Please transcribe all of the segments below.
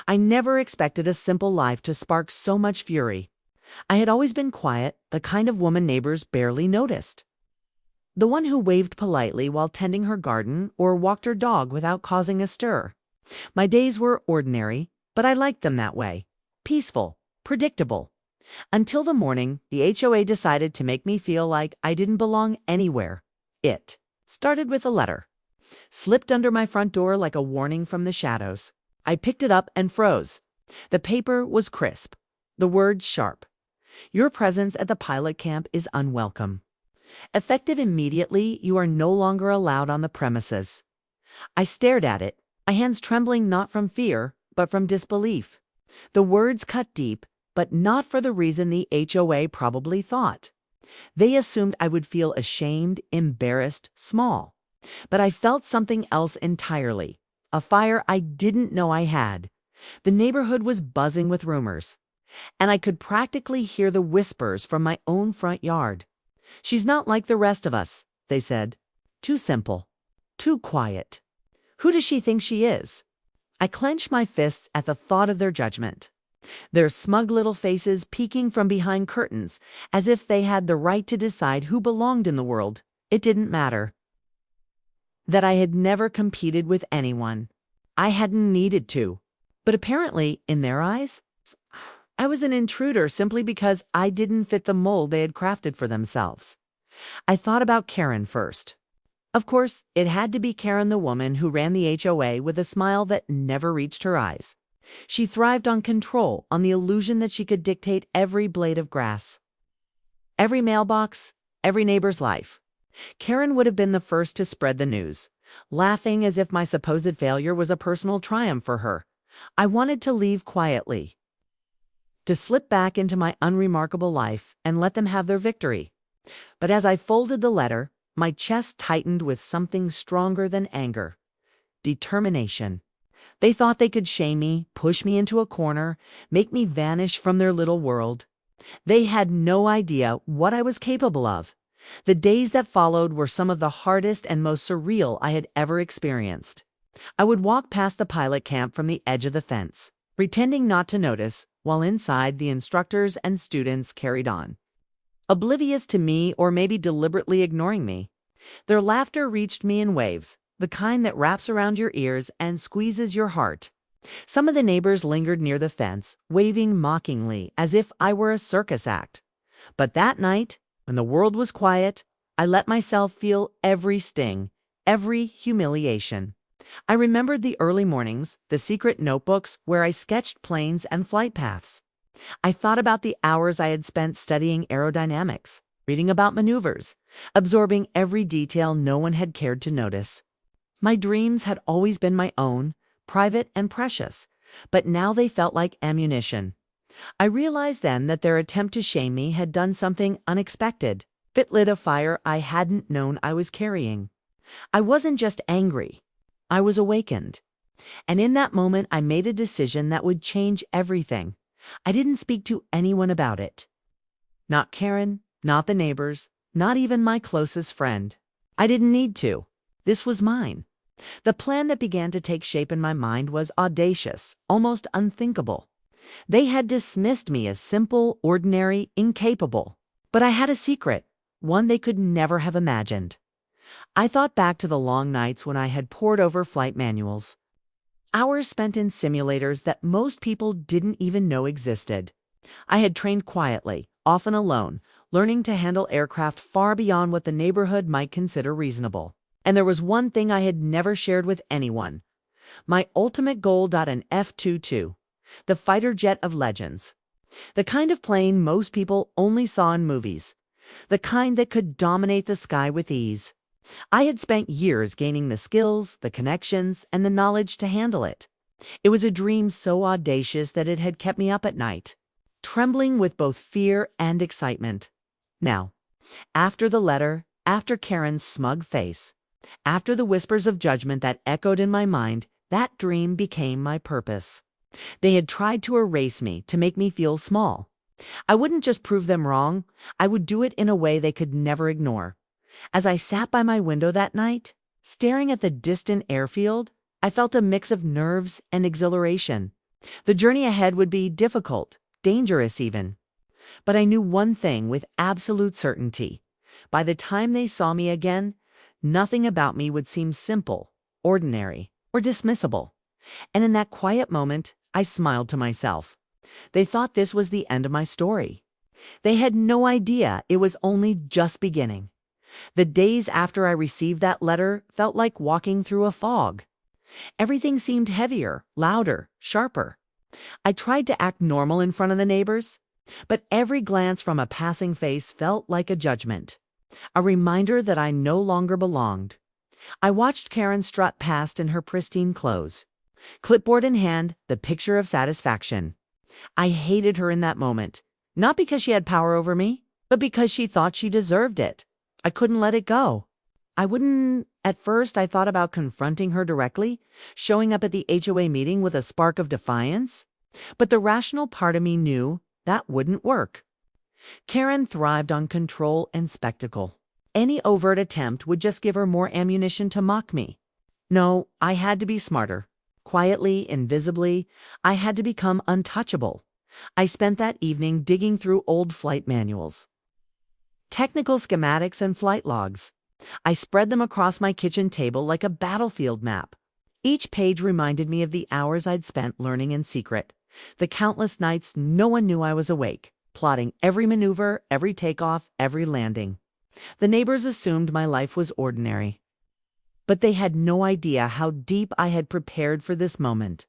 I never expected a simple life to spark so much fury. I had always been quiet, the kind of woman neighbors barely noticed. The one who waved politely while tending her garden or walked her dog without causing a stir. My days were ordinary, but I liked them that way. Peaceful, predictable. Until the morning, the HOA decided to make me feel like I didn't belong anywhere. It started with a letter. Slipped under my front door like a warning from the shadows. I picked it up and froze. The paper was crisp. The words sharp. Your presence at the pilot camp is unwelcome. Effective immediately, you are no longer allowed on the premises. I stared at it, my hands trembling not from fear, but from disbelief. The words cut deep, but not for the reason the HOA probably thought. They assumed I would feel ashamed, embarrassed, small. But I felt something else entirely, a fire I didn't know I had. The neighborhood was buzzing with rumors, and I could practically hear the whispers from my own front yard. She's not like the rest of us, they said. Too simple. Too quiet. Who does she think she is? I clenched my fists at the thought of their judgment. Their smug little faces peeking from behind curtains, as if they had the right to decide who belonged in the world. It didn't matter. That I had never competed with anyone. I hadn't needed to. But apparently, in their eyes, I was an intruder simply because I didn't fit the mold they had crafted for themselves. I thought about Karen first. Of course, it had to be Karen, the woman who ran the HOA with a smile that never reached her eyes. She thrived on control, on the illusion that she could dictate every blade of grass, every mailbox, every neighbor's life. Karen would have been the first to spread the news, laughing as if my supposed failure was a personal triumph for her. I wanted to leave quietly, to slip back into my unremarkable life and let them have their victory. But as I folded the letter, my chest tightened with something stronger than anger. Determination. They thought they could shame me, push me into a corner, make me vanish from their little world. They had no idea what I was capable of. The days that followed were some of the hardest and most surreal I had ever experienced. I would walk past the pilot camp from the edge of the fence, pretending not to notice, while inside the instructors and students carried on, oblivious to me or maybe deliberately ignoring me. Their laughter reached me in waves, the kind that wraps around your ears and squeezes your heart. Some of the neighbors lingered near the fence, waving mockingly as if I were a circus act. But that night, when the world was quiet, I let myself feel every sting, every humiliation. I remembered the early mornings, the secret notebooks where I sketched planes and flight paths. I thought about the hours I had spent studying aerodynamics, reading about maneuvers, absorbing every detail no one had cared to notice. My dreams had always been my own, private and precious, but now they felt like ammunition. I realized then that their attempt to shame me had done something unexpected. It lit a fire I hadn't known I was carrying. I wasn't just angry. I was awakened. And in that moment, I made a decision that would change everything. I didn't speak to anyone about it. Not Karen, not the neighbors, not even my closest friend. I didn't need to. This was mine. The plan that began to take shape in my mind was audacious, almost unthinkable. They had dismissed me as simple, ordinary, incapable. But I had a secret, one they could never have imagined. I thought back to the long nights when I had pored over flight manuals. Hours spent in simulators that most people didn't even know existed. I had trained quietly, often alone, learning to handle aircraft far beyond what the neighborhood might consider reasonable. And there was one thing I had never shared with anyone. My ultimate goal: an F-22, the fighter jet of legends. The kind of plane most people only saw in movies. The kind that could dominate the sky with ease. I had spent years gaining the skills, the connections, and the knowledge to handle it. It was a dream so audacious that it had kept me up at night, trembling with both fear and excitement. Now, after the letter, after Karen's smug face, after the whispers of judgment that echoed in my mind, that dream became my purpose. They had tried to erase me, to make me feel small. I wouldn't just prove them wrong, I would do it in a way they could never ignore. As I sat by my window that night, staring at the distant airfield, I felt a mix of nerves and exhilaration. The journey ahead would be difficult, dangerous even. But I knew one thing with absolute certainty. By the time they saw me again, nothing about me would seem simple, ordinary, or dismissible. And in that quiet moment, I smiled to myself. They thought this was the end of my story. They had no idea it was only just beginning. The days after I received that letter felt like walking through a fog. Everything seemed heavier, louder, sharper. I tried to act normal in front of the neighbors, but every glance from a passing face felt like a judgment, a reminder that I no longer belonged. I watched Karen strut past in her pristine clothes, clipboard in hand, the picture of satisfaction. I hated her in that moment, not because she had power over me, but because she thought she deserved it. I couldn't let it go. At first I thought about confronting her directly, showing up at the HOA meeting with a spark of defiance. But the rational part of me knew that wouldn't work. Karen thrived on control and spectacle. Any overt attempt would just give her more ammunition to mock me. No, I had to be smarter. Quietly, invisibly, I had to become untouchable. I spent that evening digging through old flight manuals, technical schematics, and flight logs. I spread them across my kitchen table like a battlefield map. Each page reminded me of the hours I'd spent learning in secret, the countless nights no one knew I was awake, plotting every maneuver, every takeoff, every landing. The neighbors assumed my life was ordinary, but they had no idea how deep I had prepared for this moment.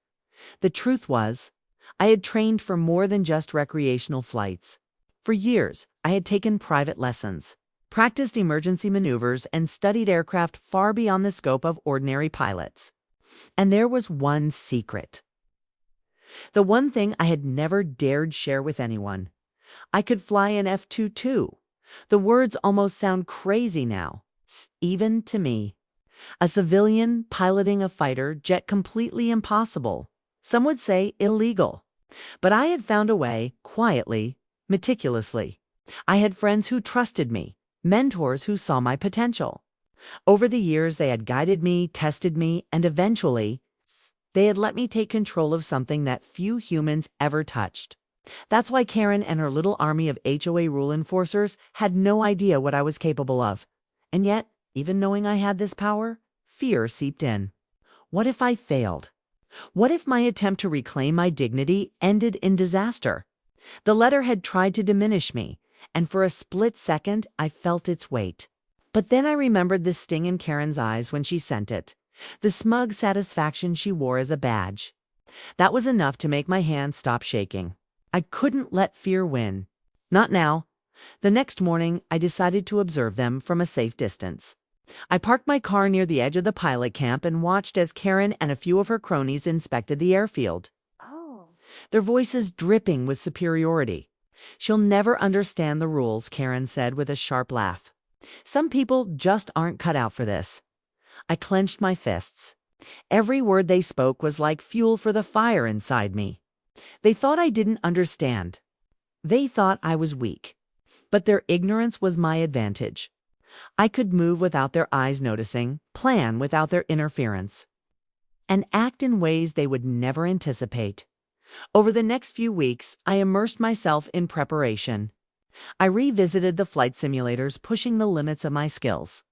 The truth was, I had trained for more than just recreational flights. For years, I had taken private lessons, practiced emergency maneuvers, and studied aircraft far beyond the scope of ordinary pilots. And there was one secret. The one thing I had never dared share with anyone. I could fly an F-22. The words almost sound crazy now, even to me. A civilian piloting a fighter jet, completely impossible. Some would say illegal. But I had found a way, quietly, meticulously. I had friends who trusted me, mentors who saw my potential. Over the years, they had guided me, tested me, and eventually, they had let me take control of something that few humans ever touched. That's why Karen and her little army of HOA rule enforcers had no idea what I was capable of. And yet, even knowing I had this power, fear seeped in. What if I failed? What if my attempt to reclaim my dignity ended in disaster? The letter had tried to diminish me, and for a split second, I felt its weight. But then I remembered the sting in Karen's eyes when she sent it, the smug satisfaction she wore as a badge. That was enough to make my hands stop shaking. I couldn't let fear win. Not now. The next morning, I decided to observe them from a safe distance. I parked my car near the edge of the pilot camp and watched as Karen and a few of her cronies inspected the airfield. Their voices dripping with superiority. "She'll never understand the rules," Karen said with a sharp laugh. "Some people just aren't cut out for this." I clenched my fists. Every word they spoke was like fuel for the fire inside me. They thought I didn't understand. They thought I was weak. But their ignorance was my advantage. I could move without their eyes noticing, plan without their interference, and act in ways they would never anticipate. Over the next few weeks, I immersed myself in preparation. I revisited the flight simulators, pushing the limits of my skills.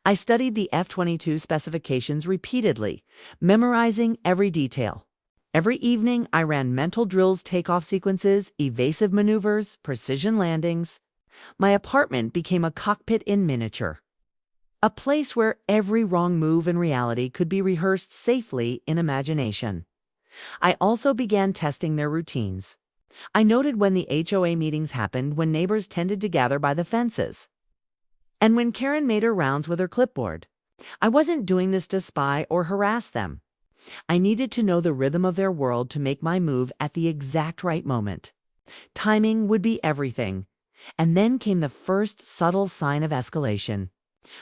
I studied the F-22 specifications repeatedly, memorizing every detail. Every evening, I ran mental drills, takeoff sequences, evasive maneuvers, precision landings. My apartment became a cockpit in miniature, a place where every wrong move in reality could be rehearsed safely in imagination. I also began testing their routines. I noted when the HOA meetings happened, when neighbors tended to gather by the fences, and when Karen made her rounds with her clipboard. I wasn't doing this to spy or harass them. I needed to know the rhythm of their world to make my move at the exact right moment. Timing would be everything. And then came the first subtle sign of escalation.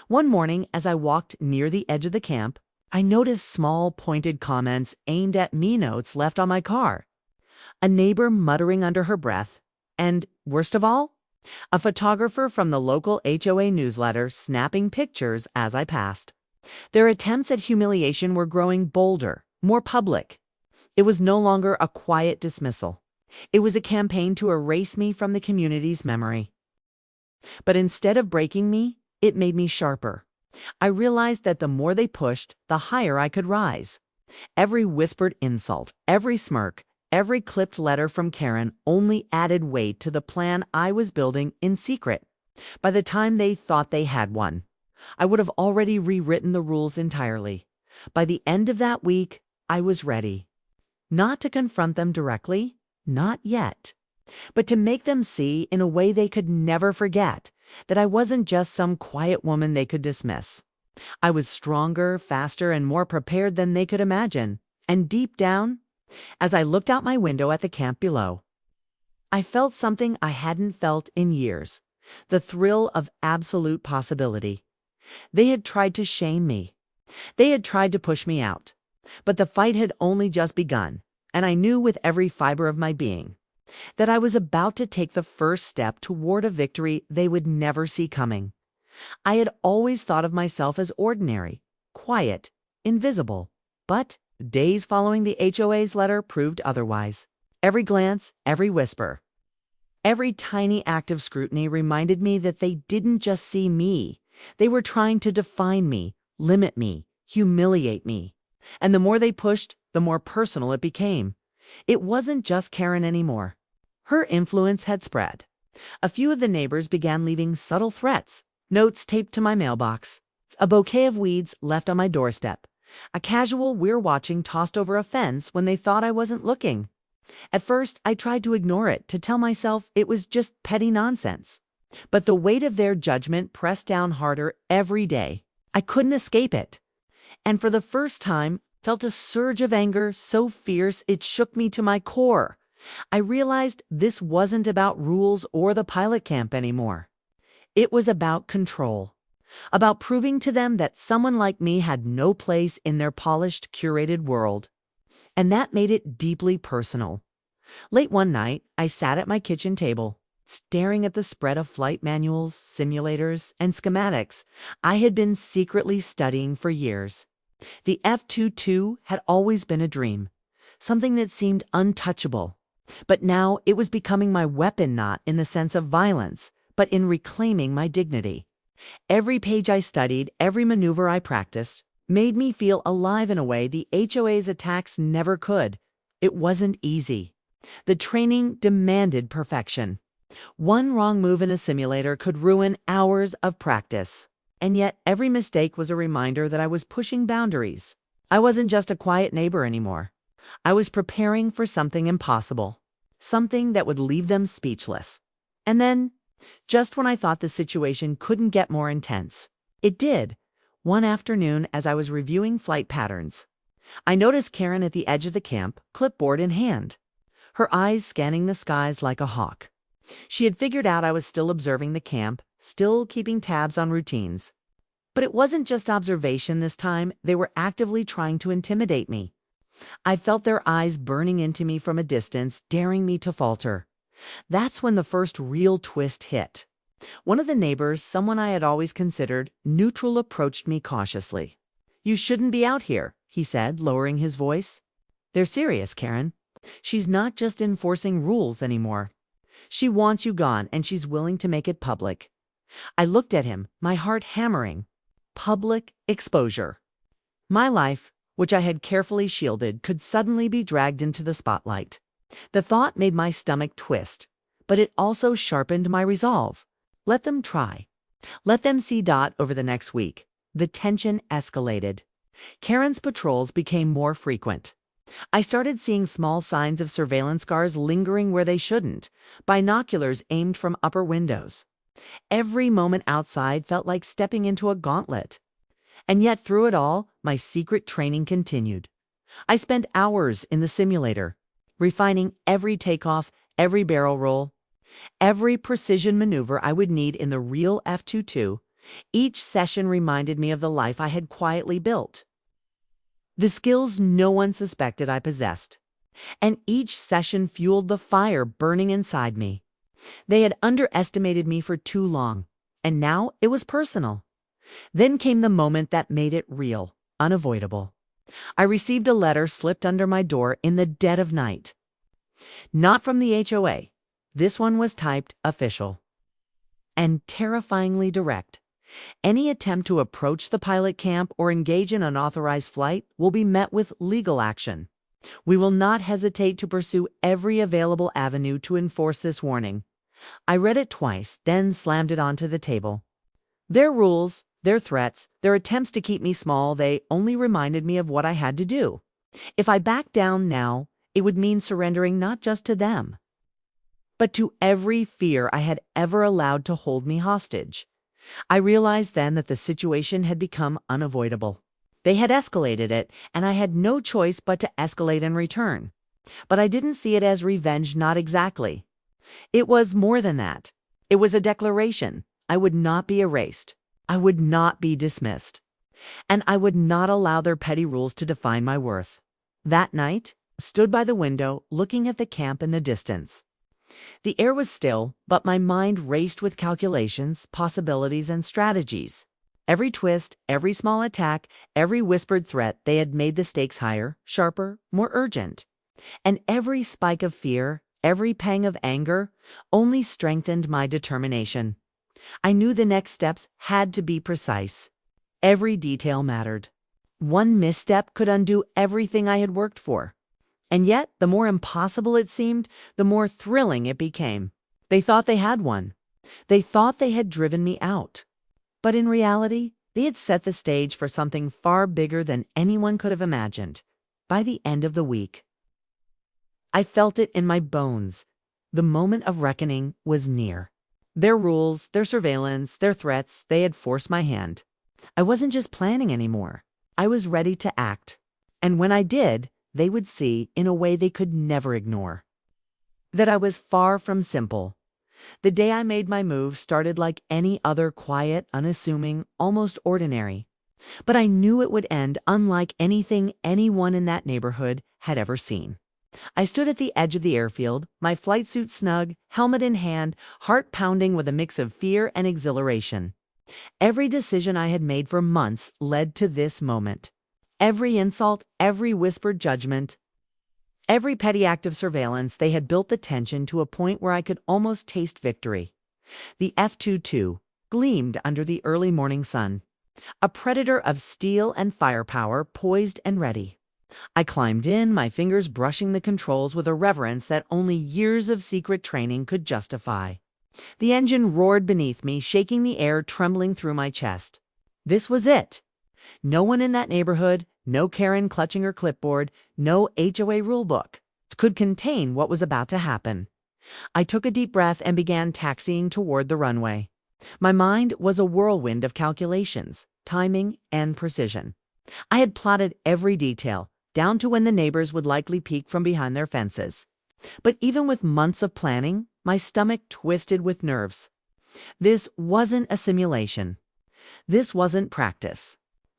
One morning, as I walked near the edge of the camp, I noticed small, pointed comments aimed at me, notes left on my car. A neighbor muttering under her breath, and, worst of all, a photographer from the local HOA newsletter snapping pictures as I passed. Their attempts at humiliation were growing bolder, more public. It was no longer a quiet dismissal. It was a campaign to erase me from the community's memory. But instead of breaking me, it made me sharper. I realized that the more they pushed, the higher I could rise. Every whispered insult, every smirk, every clipped letter from Karen only added weight to the plan I was building in secret. By the time they thought they had one, I would have already rewritten the rules entirely. By the end of that week, I was ready. Not to confront them directly, not yet, but to make them see in a way they could never forget that I wasn't just some quiet woman they could dismiss. I was stronger, faster, and more prepared than they could imagine. And deep down, as I looked out my window at the camp below, I felt something I hadn't felt in years, the thrill of absolute possibility. They had tried to shame me. They had tried to push me out. But the fight had only just begun, and I knew with every fiber of my being that I was about to take the first step toward a victory they would never see coming. I had always thought of myself as ordinary, quiet, invisible. But days following the HOA's letter proved otherwise. Every glance, every whisper, every tiny act of scrutiny reminded me that they didn't just see me. They were trying to define me, limit me, humiliate me. And the more they pushed, the more personal it became. It wasn't just Karen anymore. Her influence had spread. A few of the neighbors began leaving subtle threats, notes taped to my mailbox, a bouquet of weeds left on my doorstep, a casual "we're watching" tossed over a fence when they thought I wasn't looking. At first, I tried to ignore it, to tell myself it was just petty nonsense. But the weight of their judgment pressed down harder every day. I couldn't escape it. And for the first time, felt a surge of anger so fierce it shook me to my core. I realized this wasn't about rules or the pilot camp anymore. It was about control, about proving to them that someone like me had no place in their polished, curated world. And that made it deeply personal. Late one night, I sat at my kitchen table, staring at the spread of flight manuals, simulators, and schematics I had been secretly studying for years. The F-22 had always been a dream, something that seemed untouchable. But now it was becoming my weapon, not in the sense of violence, but in reclaiming my dignity. Every page I studied, every maneuver I practiced, made me feel alive in a way the HOA's attacks never could. It wasn't easy. The training demanded perfection. One wrong move in a simulator could ruin hours of practice. And yet every mistake was a reminder that I was pushing boundaries. I wasn't just a quiet neighbor anymore. I was preparing for something impossible, something that would leave them speechless. And then, just when I thought the situation couldn't get more intense, it did. One afternoon, as I was reviewing flight patterns, I noticed Karen at the edge of the camp, clipboard in hand, her eyes scanning the skies like a hawk. She had figured out I was still observing the camp, still keeping tabs on routines. But it wasn't just observation this time. They were actively trying to intimidate me. I felt their eyes burning into me from a distance, daring me to falter. That's when the first real twist hit. One of the neighbors, someone I had always considered neutral, approached me cautiously. "You shouldn't be out here," he said, lowering his voice. "They're serious, Karen. She's not just enforcing rules anymore. She wants you gone, and she's willing to make it public." I looked at him, my heart hammering. Public exposure. My life, which I had carefully shielded, could suddenly be dragged into the spotlight. The thought made my stomach twist, but it also sharpened my resolve. Let them try. Let them see Dot over the next week. The tension escalated. Karen's patrols became more frequent. I started seeing small signs of surveillance cars lingering where they shouldn't, binoculars aimed from upper windows. Every moment outside felt like stepping into a gauntlet. And yet through it all, my secret training continued. I spent hours in the simulator, refining every takeoff, every barrel roll, every precision maneuver I would need in the real F-22. Each session reminded me of the life I had quietly built, the skills no one suspected I possessed. And each session fueled the fire burning inside me. They had underestimated me for too long, and now it was personal. Then came the moment that made it real, unavoidable. I received a letter slipped under my door in the dead of night. Not from the HOA. This one was typed official and terrifyingly direct. Any attempt to approach the pilot camp or engage in unauthorized flight will be met with legal action. We will not hesitate to pursue every available avenue to enforce this warning. I read it twice, then slammed it onto the table. Their rules, their threats, their attempts to keep me small, they only reminded me of what I had to do. If I backed down now, it would mean surrendering not just to them, but to every fear I had ever allowed to hold me hostage. I realized then that the situation had become unavoidable. They had escalated it, and I had no choice but to escalate in return. But I didn't see it as revenge, not exactly. It was more than that. It was a declaration. I would not be erased. I would not be dismissed. And I would not allow their petty rules to define my worth. That night, I stood by the window, looking at the camp in the distance. The air was still, but my mind raced with calculations, possibilities, and strategies. Every twist, every small attack, every whispered threat, they had made the stakes higher, sharper, more urgent. And every spike of fear, every pang of anger, only strengthened my determination. I knew the next steps had to be precise. Every detail mattered. One misstep could undo everything I had worked for. And yet, the more impossible it seemed, the more thrilling it became. They thought they had won. They thought they had driven me out. But in reality, they had set the stage for something far bigger than anyone could have imagined. By the end of the week, I felt it in my bones. The moment of reckoning was near. Their rules, their surveillance, their threats, they had forced my hand. I wasn't just planning anymore. I was ready to act. And when I did, they would see, in a way they could never ignore, that I was far from simple. The day I made my move started like any other, quiet, unassuming, almost ordinary. But I knew it would end unlike anything anyone in that neighborhood had ever seen. I stood at the edge of the airfield, my flight suit snug, helmet in hand, heart pounding with a mix of fear and exhilaration. Every decision I had made for months led to this moment. Every insult, every whispered judgment, every petty act of surveillance, they had built the tension to a point where I could almost taste victory. The F-22 gleamed under the early morning sun, a predator of steel and firepower, poised and ready. I climbed in, my fingers brushing the controls with a reverence that only years of secret training could justify. The engine roared beneath me, shaking the air, trembling through my chest. This was it. No one in that neighborhood, no Karen clutching her clipboard, no HOA rulebook could contain what was about to happen. I took a deep breath and began taxiing toward the runway. My mind was a whirlwind of calculations, timing, and precision. I had plotted every detail, down to when the neighbors would likely peek from behind their fences. But even with months of planning, my stomach twisted with nerves. This wasn't a simulation. This wasn't practice.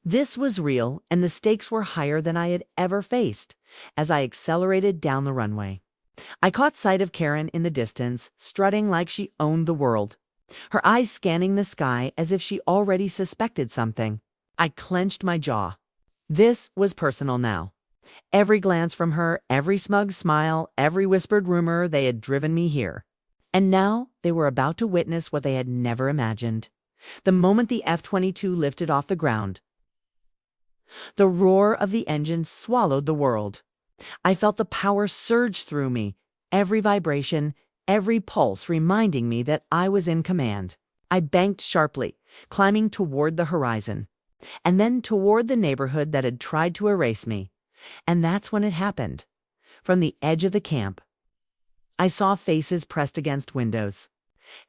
This was real, and the stakes were higher than I had ever faced. As I accelerated down the runway, I caught sight of Karen in the distance, strutting like she owned the world, her eyes scanning the sky as if she already suspected something. I clenched my jaw. This was personal now. Every glance from her, every smug smile, every whispered rumor, they had driven me here. And now they were about to witness what they had never imagined. The moment the F-22 lifted off the ground, the roar of the engine swallowed the world. I felt the power surge through me, every vibration, every pulse reminding me that I was in command. I banked sharply, climbing toward the horizon, and then toward the neighborhood that had tried to erase me. And that's when it happened. From the edge of the camp, I saw faces pressed against windows,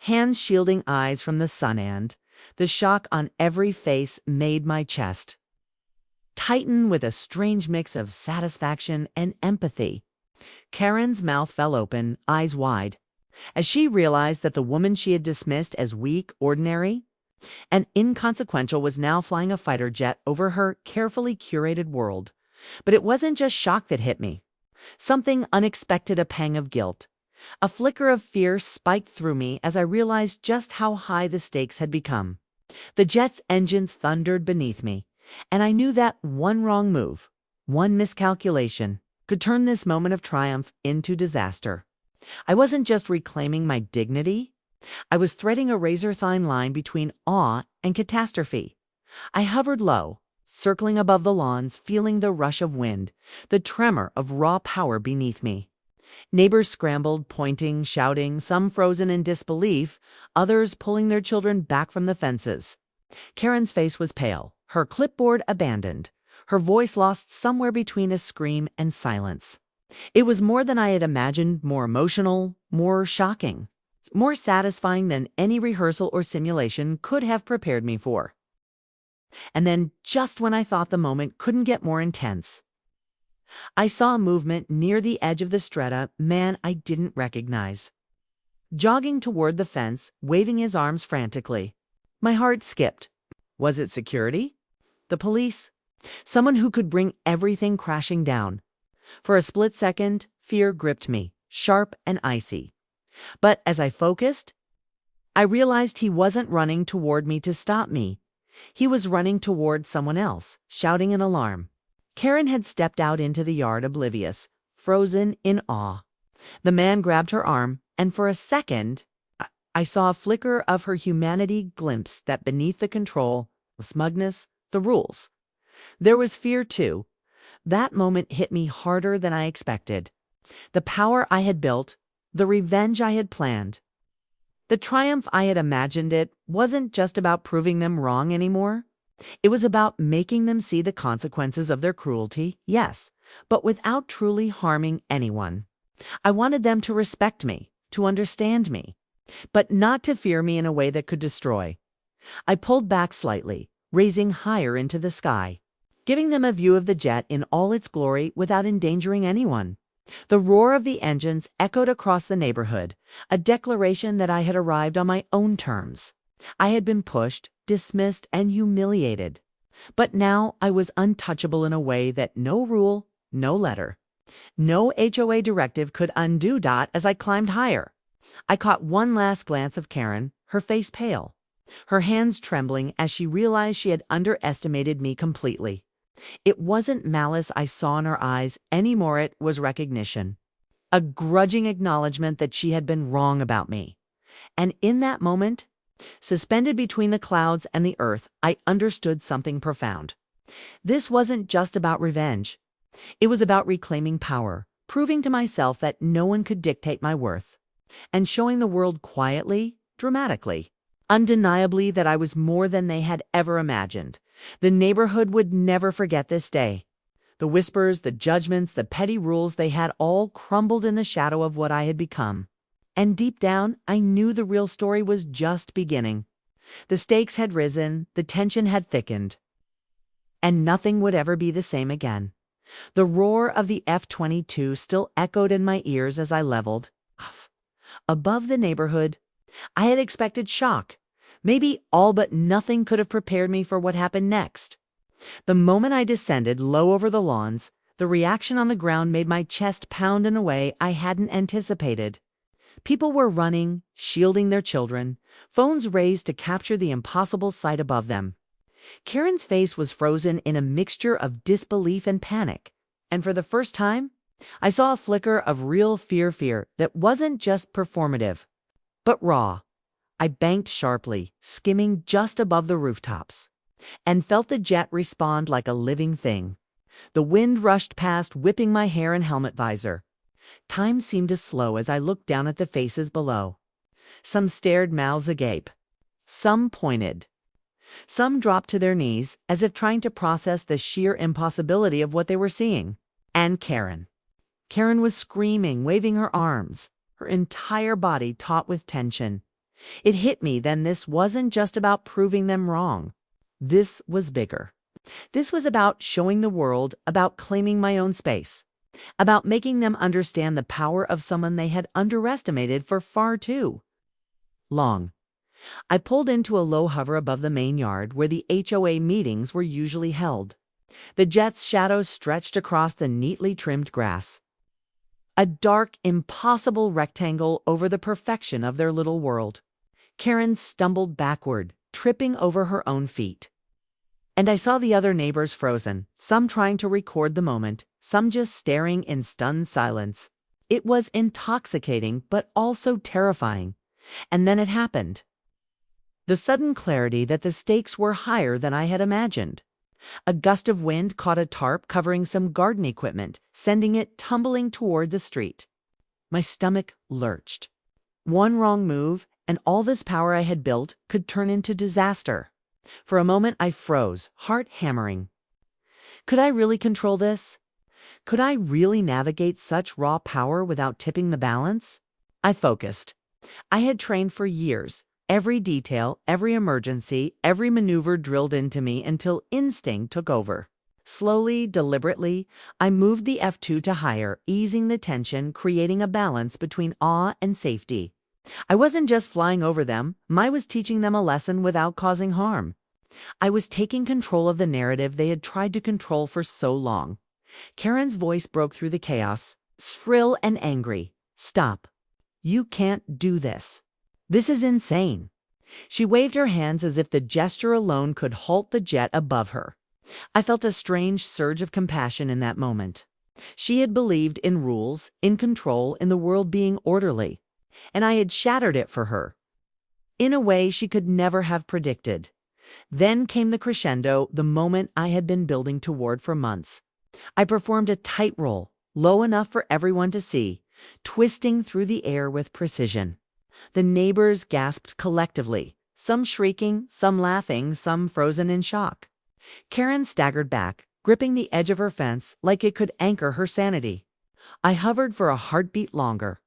hands shielding eyes from the sun, and the shock on every face made my chest tighten with a strange mix of satisfaction and empathy. Karen's mouth fell open, eyes wide, as she realized that the woman she had dismissed as weak, ordinary, and inconsequential was now flying a fighter jet over her carefully curated world. But it wasn't just shock that hit me. Something unexpected, a pang of guilt. A flicker of fear spiked through me as I realized just how high the stakes had become. The jet's engines thundered beneath me, and I knew that one wrong move, One miscalculation could turn this moment of triumph into disaster. I wasn't just reclaiming my dignity, I was threading a razor-thin line between awe and catastrophe. I hovered low, circling above the lawns, feeling the rush of wind, the tremor of raw power beneath me. Neighbors scrambled, pointing, shouting, some frozen in disbelief, others pulling their children back from the fences. Karen's face was pale, her clipboard abandoned, her voice lost somewhere between a scream and silence. It was more than I had imagined, more emotional, more shocking, more satisfying than any rehearsal or simulation could have prepared me for. And then, just when I thought the moment couldn't get more intense, I saw a movement near the edge of the strata, man I didn't recognize. Jogging toward the fence, waving his arms frantically. My heart skipped. Was it security? The police? Someone who could bring everything crashing down? For a split second, fear gripped me, sharp and icy. But as I focused, I realized he wasn't running toward me to stop me. He was running toward someone else, shouting in alarm. Karen had stepped out into the yard oblivious, frozen in awe. The man grabbed her arm, and for a second, I saw a flicker of her humanity glimpse that beneath the control, the smugness, the rules. There was fear too. That moment hit me harder than I expected. The power I had built, the revenge I had planned, the triumph I had imagined, it wasn't just about proving them wrong anymore. It was about making them see the consequences of their cruelty, yes, but without truly harming anyone. I wanted them to respect me, to understand me, but not to fear me in a way that could destroy. I pulled back slightly, raising higher into the sky, giving them a view of the jet in all its glory without endangering anyone. The roar of the engines echoed across the neighborhood, a declaration that I had arrived on my own terms. I had been pushed, dismissed, and humiliated. But now I was untouchable in a way that no rule, no letter, no HOA directive could undo. As I climbed higher, I caught one last glance of Karen, her face pale, her hands trembling as she realized she had underestimated me completely. It wasn't malice I saw in her eyes anymore, it was recognition. A grudging acknowledgement that she had been wrong about me. And in that moment, suspended between the clouds and the earth, I understood something profound. This wasn't just about revenge. It was about reclaiming power, proving to myself that no one could dictate my worth, and showing the world quietly, dramatically, undeniably that I was more than they had ever imagined. The neighborhood would never forget this day. The whispers, the judgments, the petty rules, they had all crumbled in the shadow of what I had become. And deep down, I knew the real story was just beginning. The stakes had risen, the tension had thickened, and nothing would ever be the same again. The roar of the F-22 still echoed in my ears as I leveled. Above the neighborhood, I had expected shock. Maybe all but nothing could have prepared me for what happened next. The moment I descended low over the lawns, the reaction on the ground made my chest pound in a way I hadn't anticipated. People were running, shielding their children, phones raised to capture the impossible sight above them. Karen's face was frozen in a mixture of disbelief and panic, and for the first time, I saw a flicker of real fear that wasn't just performative, but raw. I banked sharply, skimming just above the rooftops, and felt the jet respond like a living thing. The wind rushed past, whipping my hair and helmet visor. Time seemed to slow as I looked down at the faces below. Some stared, mouths agape. Some pointed. Some dropped to their knees, as if trying to process the sheer impossibility of what they were seeing. And Karen. Karen was screaming, waving her arms, her entire body taut with tension. It hit me then this wasn't just about proving them wrong. This was bigger. This was about showing the world, about claiming my own space, about making them understand the power of someone they had underestimated for far too long. I pulled into a low hover above the main yard where the HOA meetings were usually held. The jet's shadows stretched across the neatly trimmed grass. A dark, impossible rectangle over the perfection of their little world. Karen stumbled backward, tripping over her own feet. And I saw the other neighbors frozen, some trying to record the moment, some just staring in stunned silence. It was intoxicating, but also terrifying. And then it happened. The sudden clarity that the stakes were higher than I had imagined. A gust of wind caught a tarp covering some garden equipment, sending it tumbling toward the street. My stomach lurched. One wrong move, and all this power I had built could turn into disaster. For a moment I froze, heart hammering. Could I really control this? Could I really navigate such raw power without tipping the balance? I focused. I had trained for years. Every detail, every emergency, every maneuver drilled into me until instinct took over. Slowly, deliberately, I moved the F2 to higher, easing the tension, creating a balance between awe and safety. I wasn't just flying over them, I was teaching them a lesson without causing harm. I was taking control of the narrative they had tried to control for so long. Karen's voice broke through the chaos, shrill and angry. "Stop. You can't do this. This is insane." She waved her hands as if the gesture alone could halt the jet above her. I felt a strange surge of compassion in that moment. She had believed in rules, in control, in the world being orderly, and I had shattered it for her, in a way she could never have predicted. Then came the crescendo, the moment I had been building toward for months. I performed a tight roll, low enough for everyone to see, twisting through the air with precision. The neighbors gasped collectively, some shrieking, some laughing, some frozen in shock. Karen staggered back, gripping the edge of her fence like it could anchor her sanity. I hovered for a heartbeat longer,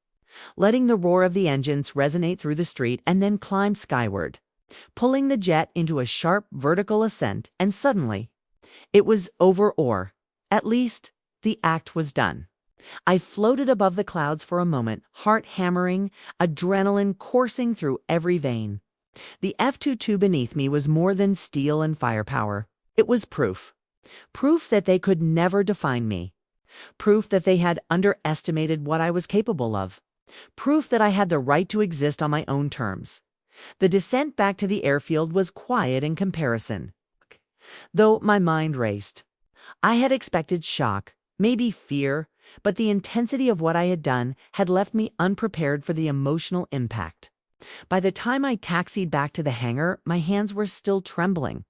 letting the roar of the engines resonate through the street, and then climbed skyward, pulling the jet into a sharp vertical ascent, and suddenly, it was over, or, at least, the act was done. I floated above the clouds for a moment, heart hammering, adrenaline coursing through every vein. The F-22 beneath me was more than steel and firepower. It was proof. Proof that they could never define me. Proof that they had underestimated what I was capable of. Proof that I had the right to exist on my own terms. The descent back to the airfield was quiet in comparison, though my mind raced. I had expected shock, maybe fear, but the intensity of what I had done had left me unprepared for the emotional impact. By the time I taxied back to the hangar, my hands were still trembling,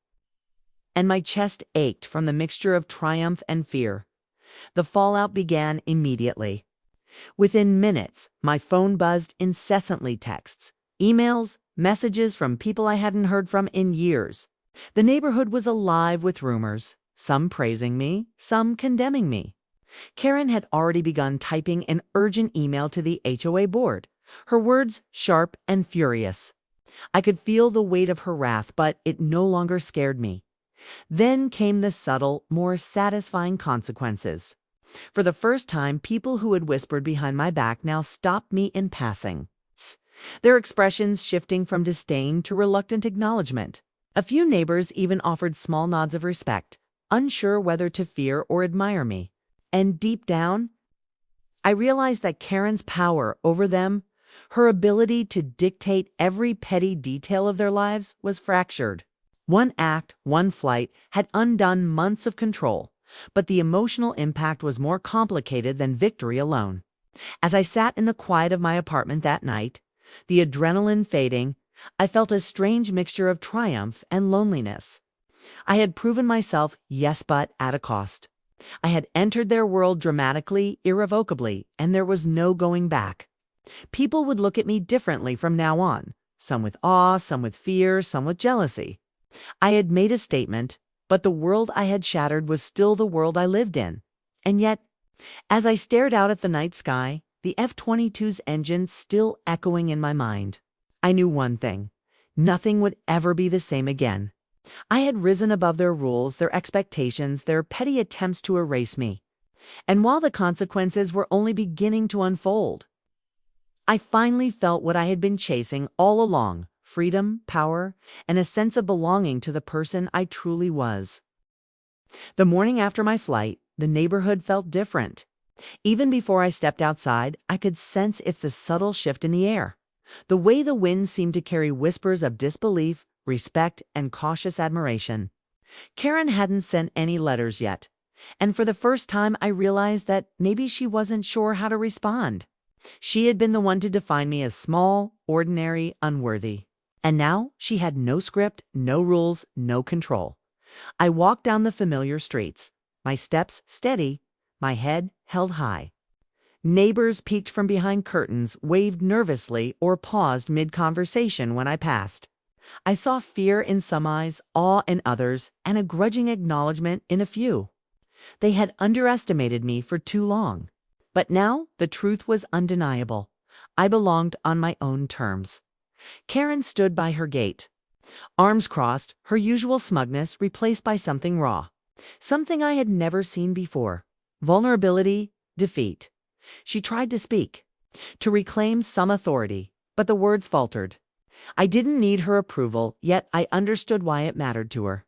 and my chest ached from the mixture of triumph and fear. The fallout began immediately. Within minutes, my phone buzzed incessantly, texts, emails, messages from people I hadn't heard from in years. The neighborhood was alive with rumors, some praising me, some condemning me. Karen had already begun typing an urgent email to the HOA board, her words sharp and furious. I could feel the weight of her wrath, but it no longer scared me. Then came the subtle, more satisfying consequences. For the first time, people who had whispered behind my back now stopped me in passing, their expressions shifting from disdain to reluctant acknowledgement. A few neighbors even offered small nods of respect, unsure whether to fear or admire me. And deep down, I realized that Karen's power over them, her ability to dictate every petty detail of their lives, was fractured. One act, one flight, had undone months of control, but the emotional impact was more complicated than victory alone. As I sat in the quiet of my apartment that night, the adrenaline fading, I felt a strange mixture of triumph and loneliness. I had proven myself, yes, but at a cost. I had entered their world dramatically, irrevocably, and there was no going back. People would look at me differently from now on, some with awe, some with fear, some with jealousy. I had made a statement, but the world I had shattered was still the world I lived in. And yet, as I stared out at the night sky, the F-22's engine still echoing in my mind, I knew one thing: nothing would ever be the same again. I had risen above their rules, their expectations, their petty attempts to erase me. And while the consequences were only beginning to unfold, I finally felt what I had been chasing all along: freedom, power, and a sense of belonging to the person I truly was. The morning after my flight, the neighborhood felt different. Even before I stepped outside, I could sense the subtle shift in the air. The way the wind seemed to carry whispers of disbelief, respect, and cautious admiration. Karen hadn't sent any letters yet, and for the first time I realized that maybe she wasn't sure how to respond. She had been the one to define me as small, ordinary, unworthy. And now she had no script, no rules, no control. I walked down the familiar streets, my steps steady, my head held high. Neighbors peeked from behind curtains, waved nervously, or paused mid-conversation when I passed. I saw fear in some eyes, awe in others, and a grudging acknowledgement in a few. They had underestimated me for too long. But now the truth was undeniable. I belonged on my own terms. Karen stood by her gate, arms crossed, her usual smugness replaced by something raw. Something I had never seen before. Vulnerability, defeat. She tried to speak, to reclaim some authority, but the words faltered. I didn't need her approval, yet I understood why it mattered to her.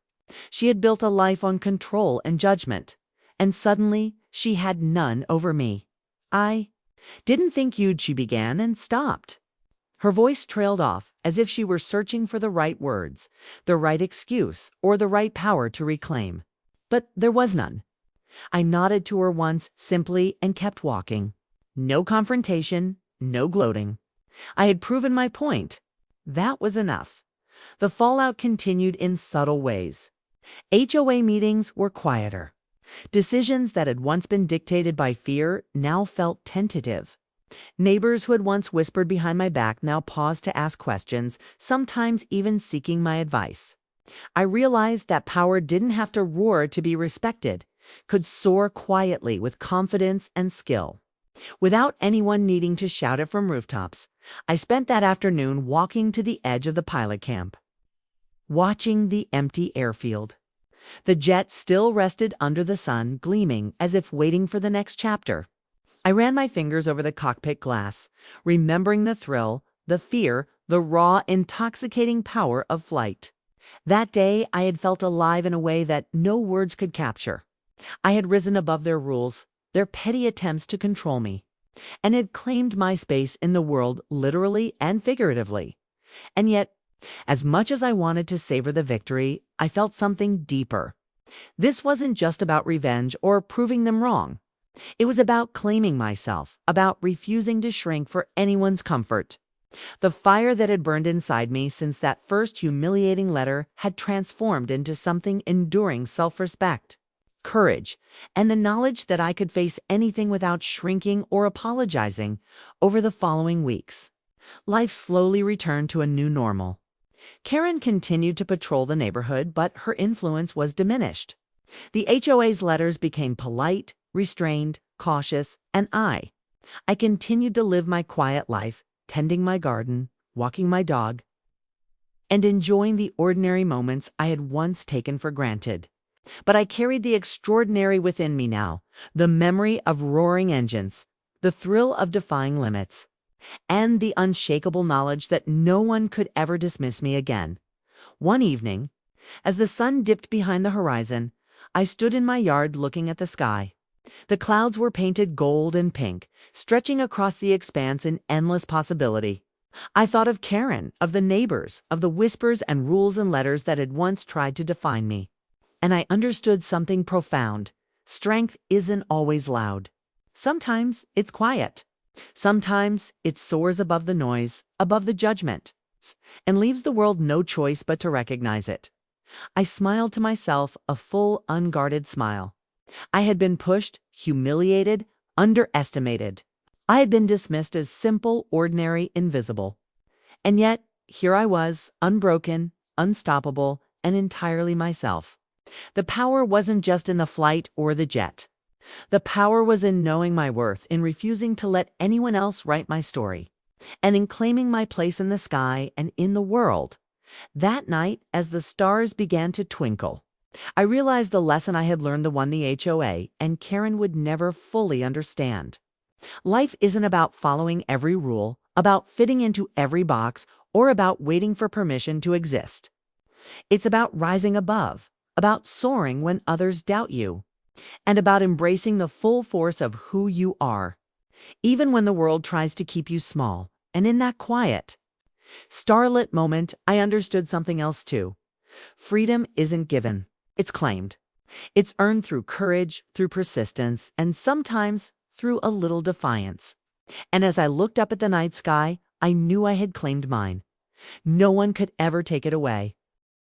She had built a life on control and judgment, and suddenly she had none over me. I didn't think you'd, she began and stopped. Her voice trailed off, as if she were searching for the right words, the right excuse, or the right power to reclaim. But there was none. I nodded to her once simply and kept walking. No confrontation, no gloating. I had proven my point. That was enough. The fallout continued in subtle ways. HOA meetings were quieter. Decisions that had once been dictated by fear now felt tentative. Neighbors who had once whispered behind my back now paused to ask questions, sometimes even seeking my advice. I realized that power didn't have to roar to be respected, could soar quietly with confidence and skill. Without anyone needing to shout it from rooftops, I spent that afternoon walking to the edge of the pilot camp, watching the empty airfield. The jet still rested under the sun, gleaming as if waiting for the next chapter. I ran my fingers over the cockpit glass, remembering the thrill, the fear, the raw, intoxicating power of flight. That day, I had felt alive in a way that no words could capture. I had risen above their rules, their petty attempts to control me, and had claimed my space in the world literally and figuratively. And yet, as much as I wanted to savor the victory, I felt something deeper. This wasn't just about revenge or proving them wrong. It was about claiming myself, about refusing to shrink for anyone's comfort. The fire that had burned inside me since that first humiliating letter had transformed into something enduring self-respect, courage, and the knowledge that I could face anything without shrinking or apologizing. Over the following weeks, life slowly returned to a new normal. Karen continued to patrol the neighborhood, but her influence was diminished. The HOA's letters became polite, restrained, cautious, and I continued to live my quiet life, tending my garden, walking my dog, and enjoying the ordinary moments I had once taken for granted. But I carried the extraordinary within me now, the memory of roaring engines, the thrill of defying limits, and the unshakable knowledge that no one could ever dismiss me again. One evening, as the sun dipped behind the horizon, I stood in my yard looking at the sky. The clouds were painted gold and pink, stretching across the expanse in endless possibility. I thought of Karen, of the neighbors, of the whispers and rules and letters that had once tried to define me. And I understood something profound. Strength isn't always loud. Sometimes it's quiet. Sometimes it soars above the noise, above the judgment, and leaves the world no choice but to recognize it. I smiled to myself, a full, unguarded smile. I had been pushed, humiliated, underestimated. I had been dismissed as simple, ordinary, invisible. And yet, here I was, unbroken, unstoppable, and entirely myself. The power wasn't just in the flight or the jet. The power was in knowing my worth, in refusing to let anyone else write my story, and in claiming my place in the sky and in the world. That night, as the stars began to twinkle, I realized the lesson I had learned, the one the HOA and Karen would never fully understand. Life isn't about following every rule, about fitting into every box, or about waiting for permission to exist. It's about rising above, about soaring when others doubt you, and about embracing the full force of who you are, even when the world tries to keep you small. And in that quiet, starlit moment, I understood something else too. Freedom isn't given. It's claimed. It's earned through courage, through persistence, and sometimes through a little defiance. And as I looked up at the night sky, I knew I had claimed mine. No one could ever take it away.